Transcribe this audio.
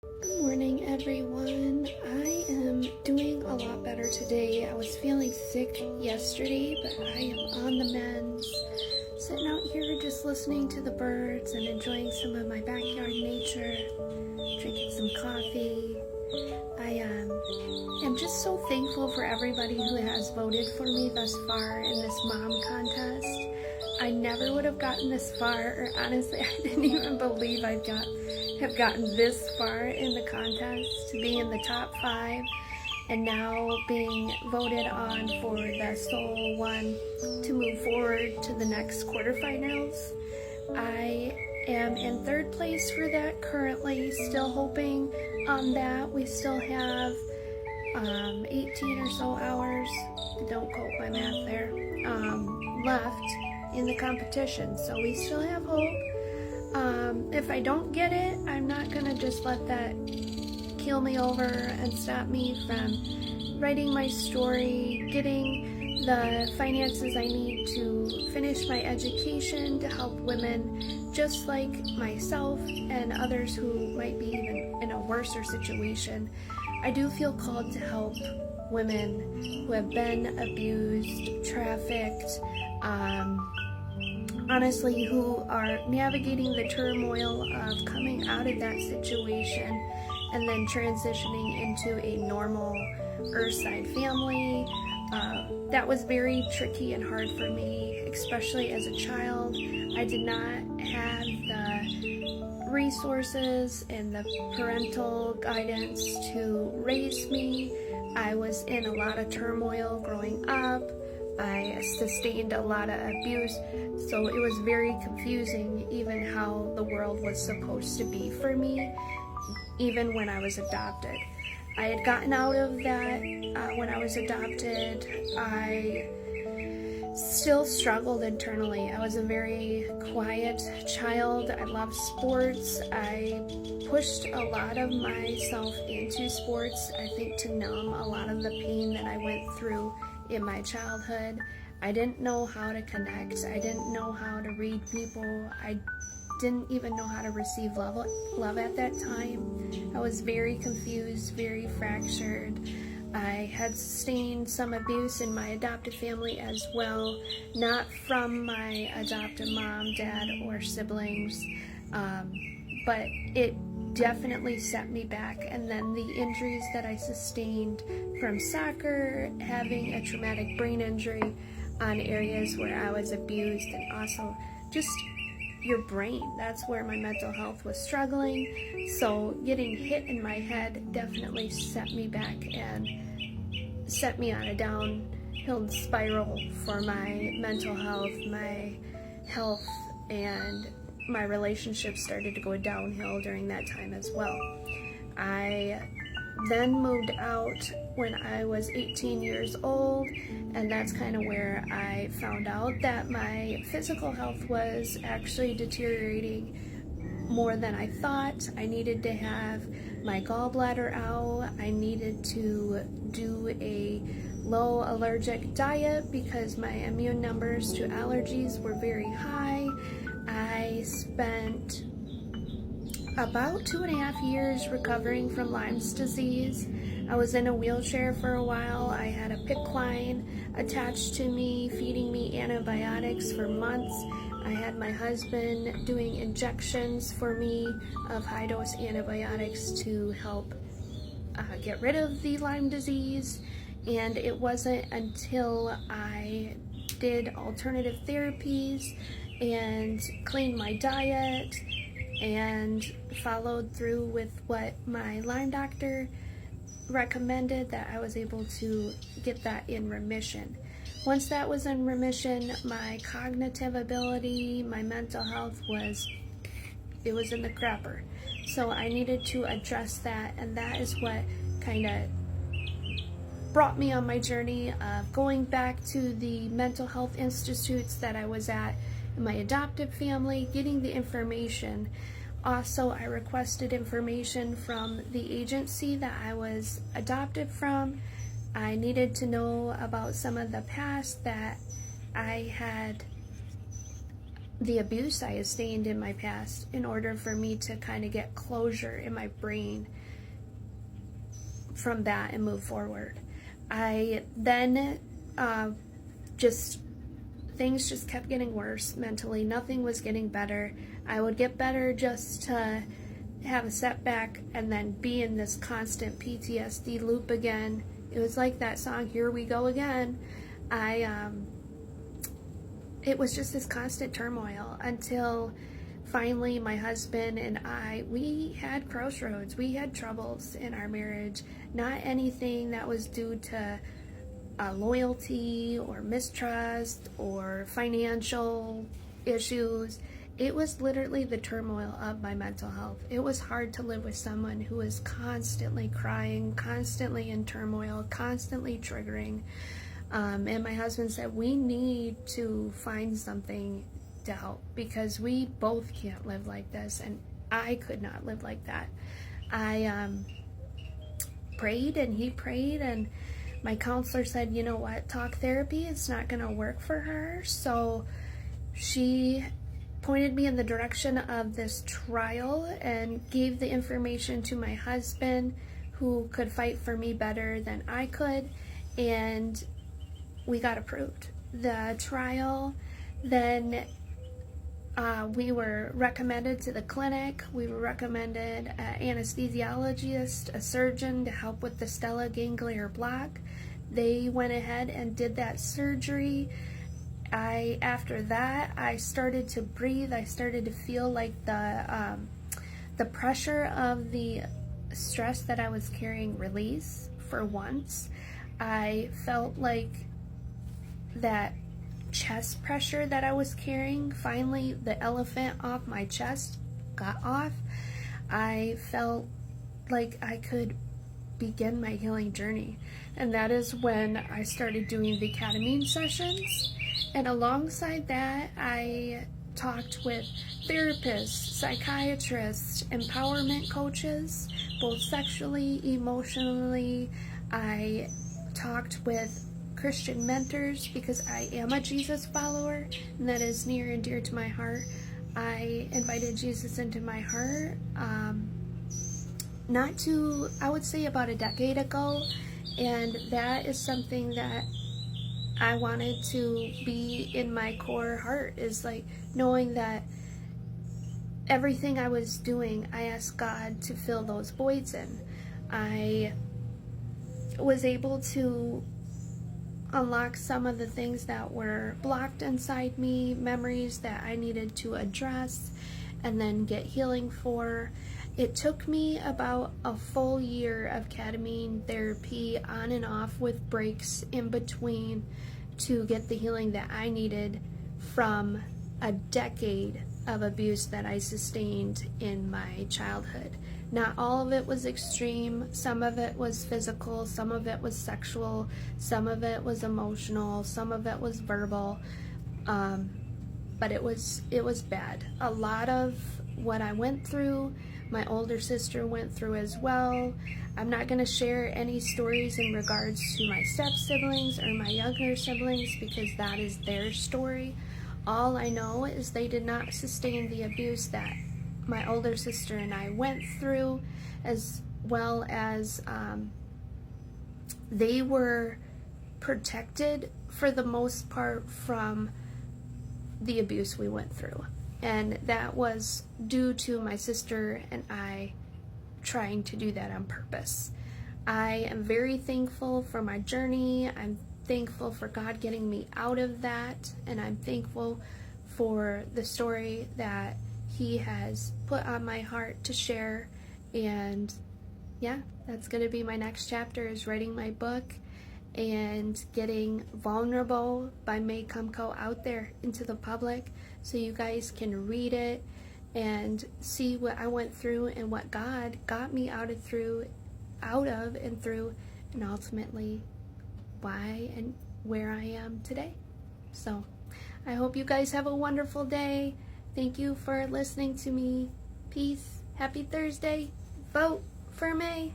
Good morning, everyone. I am doing a lot better today. I was feeling sick yesterday, but I am on the mend. Sitting out here just listening to the birds and enjoying some of my backyard nature, drinking some coffee. I am just so thankful for everybody who has voted for me thus far in this mom contest. I never would have gotten this far, or honestly, I didn't even believe have gotten this far in the contest, to be in the top 5 and now being voted on for the sole one to move forward to the next quarterfinals. I am in 3rd place for that currently, still hoping on that. We still have 18 or so hours, don't quote my math there, left in the competition, so we still have hope. If I don't get it, I'm not gonna just let that keel me over and stop me from writing my story, getting the finances I need to finish my education to help women just like myself and others who might be even in a worse situation. I do feel called to help women who have been abused, trafficked, honestly, who are navigating the turmoil of coming out of that situation and then transitioning into a normal Earthside family. That was very tricky and hard for me, especially as a child. I did not have the resources and the parental guidance to raise me. I was in a lot of turmoil growing up. I sustained a lot of abuse, so it was very confusing even how the world was supposed to be for me, even when I was adopted. I had gotten out of that when I was adopted. I still struggled internally. I was a very quiet child. I loved sports. I pushed a lot of myself into sports, I think, to numb a lot of the pain that I went through in my childhood. I didn't know how to connect. I didn't know how to read people. I didn't even know how to receive love at that time. I was very confused, very fractured. I had sustained some abuse in my adopted family as well, not from my adoptive mom, dad, or siblings, but it definitely set me back. And then the injuries that I sustained from soccer, having a traumatic brain injury on areas where I was abused, and also just your brain, that's where my mental health was struggling. So getting hit in my head definitely set me back and set me on a downhill spiral for my mental health, my health, and my relationships started to go downhill during that time as well. I then moved out when I was 18 years old, and that's kind of where I found out that my physical health was actually deteriorating more than I thought. I needed to have my gallbladder out. I needed to do a low allergic diet because my immune numbers to allergies were very high. I spent about 2.5 years recovering from Lyme's disease. I was in a wheelchair for a while. I had a PICC line attached to me, feeding me antibiotics for months. I had my husband doing injections for me of high-dose antibiotics to help get rid of the Lyme disease. And it wasn't until I did alternative therapies and cleaned my diet and followed through with what my Lyme doctor recommended that I was able to get that in remission. Once that was in remission, my cognitive ability, my mental health was in the crapper. So I needed to address that, and that is what kind of brought me on my journey of going back to the mental health institutes that I was at in my adoptive family, getting the information. Also, I requested information from the agency that I was adopted from. I needed to know about some of the past that I had the abuse I sustained in my past in order for me to kind of get closure in my brain from that and move forward. I then just things just kept getting worse mentally. Nothing was getting better. I would get better just to have a setback and then be in this constant PTSD loop again. It was like that song, Here We Go Again. It was just this constant turmoil until finally my husband and I, we had crossroads. We had troubles in our marriage. Not anything that was due to loyalty or mistrust or financial issues. It was literally the turmoil of my mental health. It was hard to live with someone who was constantly crying, constantly in turmoil, constantly triggering. And my husband said, we need to find something to help because we both can't live like this. And I could not live like that. I prayed and he prayed, and my counselor said, you know what, talk therapy, it's not going to work for her. So she pointed me in the direction of this trial and gave the information to my husband, who could fight for me better than I could, and we got approved. The trial, then we were recommended to the clinic. We were recommended an anesthesiologist, a surgeon to help with the stellate ganglion block. They went ahead and did that surgery. After that, I started to breathe. I started to feel like the pressure of the stress that I was carrying release for once. I felt like that chest pressure that I was carrying, finally the elephant off my chest got off. I felt like I could begin my healing journey, and that is when I started doing the ketamine sessions. And alongside that, I talked with therapists, psychiatrists, empowerment coaches, both sexually, emotionally. I talked with Christian mentors because I am a Jesus follower, and that is near and dear to my heart. I invited Jesus into my heart I would say about a decade ago, and that is something that I wanted to be in my core heart, is like knowing that everything I was doing, I asked God to fill those voids in. I was able to unlock some of the things that were blocked inside me, memories that I needed to address and then get healing for. It took me about a full year of ketamine therapy on and off with breaks in between to get the healing that I needed from a decade of abuse that I sustained in my childhood. Not all of it was extreme. Some of it was physical, some of it was sexual, some of it was emotional, some of it was verbal, but it was bad. A lot of what I went through, my older sister went through as well. I'm not going to share any stories in regards to my step-siblings or my younger siblings because that is their story. All I know is they did not sustain the abuse that my older sister and I went through, as well as they were protected for the most part from the abuse we went through. And that was due to my sister and I trying to do that on purpose. I am very thankful for my journey. I'm thankful for God getting me out of that, and I'm thankful for the story that He has put on my heart to share. And yeah, that's going to be my next chapter, is writing my book and getting Vulnerable by May Kumko out there into the public so you guys can read it and see what I went through and what God got me out of and through, and ultimately why and where I am today. So I hope you guys have a wonderful day. Thank you for listening to me. Peace. Happy Thursday. Vote for May.